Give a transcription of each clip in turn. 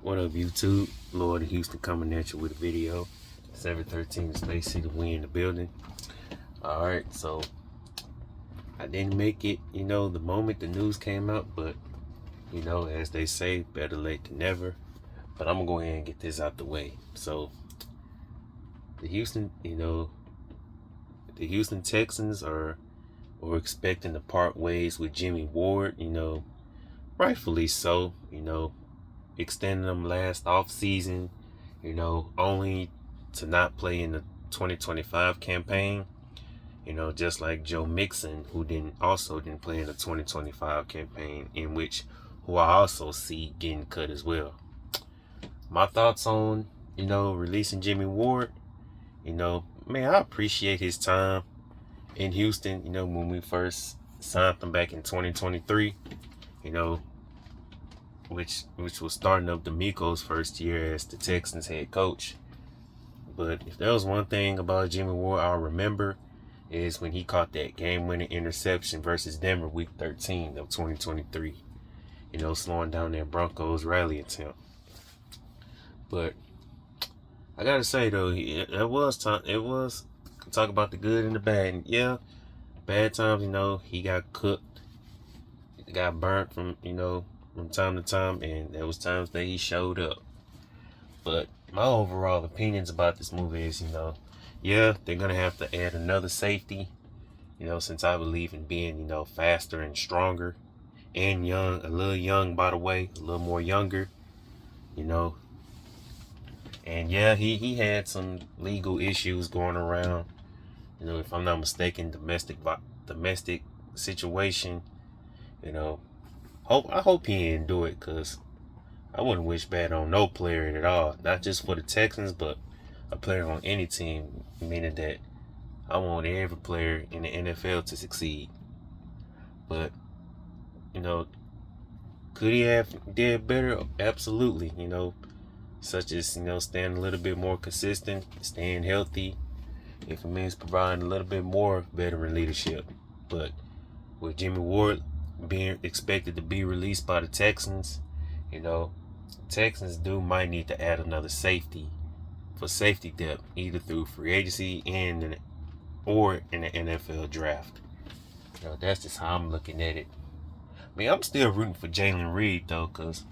What up, YouTube? Lord of Houston coming at you with a video. 713 Space City, we in the building. Alright, so I didn't make it, the moment the news came out, but, as they say, better late than never. But I'm gonna go ahead and get this out the way. So, the Houston Texans are expecting to part ways with Jimmie Ward, rightfully so, extending them last off season, only to not play in the 2025 campaign, just like Joe Mixon, who didn't play in the 2025 campaign, who I also see getting cut as well. My thoughts on, releasing Jimmie Ward, I appreciate his time in Houston, when we first signed him back in 2023, which was starting up D'Amico's first year as the Texans head coach. But if there was one thing about Jimmie Ward I'll remember, is when he caught that game-winning interception versus Denver week 13 of 2023, slowing down that Broncos rally attempt. But I gotta say though, it was talk about the good and the bad. And yeah, bad times, he got cooked, got burnt from time to time, and there was times that he showed up. But my overall opinions about this movie is, yeah, they're gonna have to add another safety, since I believe in being, faster and stronger and young, a little young, by the way, a little more younger, And yeah, he had some legal issues going around, if I'm not mistaken, domestic situation, I hope he didn't do it, because I wouldn't wish bad on no player at all. Not just for the Texans, but a player on any team, meaning that I want every player in the NFL to succeed. But, could he have did better? Absolutely, such as, staying a little bit more consistent, staying healthy, if it means providing a little bit more veteran leadership. But with Jimmie Ward being expected to be released by the Texans, Texans might need to add another safety for safety depth, either through free agency or in the NFL draft. That's just how I'm looking at it. I'm still rooting for Jalen Reed though, because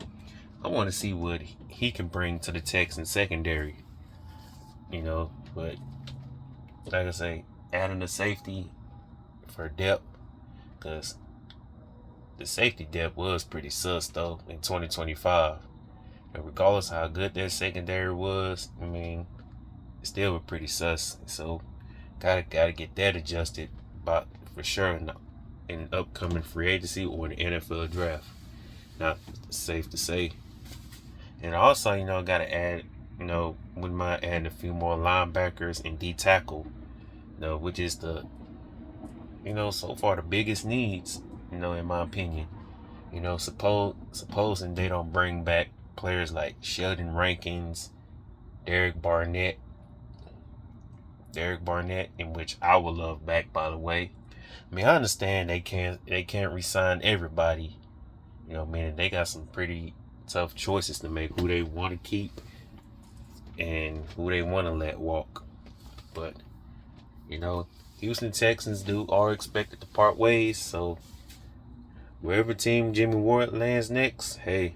I want to see what he can bring to the Texans secondary. But like I say, adding a safety for depth, because the safety depth was pretty sus though in 2025. And regardless how good that secondary was, it still was pretty sus. So gotta get that adjusted, but for sure in upcoming free agency or the NFL draft. Not safe to say. And also, gotta add, wouldn't mind adding a few more linebackers and D tackle, which is the, so far the biggest needs, in my opinion. Supposing they don't bring back players like Sheldon Rankins, Derek Barnett, in which I would love back, by the way. I understand they can't re-sign everybody, meaning they got some pretty tough choices to make, who they want to keep and who they want to let walk. But Houston Texans are expected to part ways, so wherever team Jimmie Ward lands next, hey,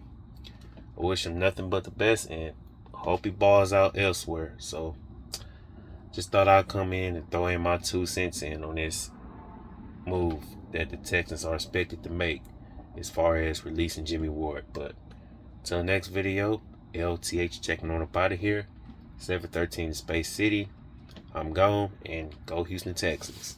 I wish him nothing but the best and hope he balls out elsewhere. So just thought I'd come in and throw in my 2 cents in on this move that the Texans are expected to make as far as releasing Jimmie Ward. But till next video, LTH checking on up out of here. 713 Space City. I'm gone, and go Houston Texans.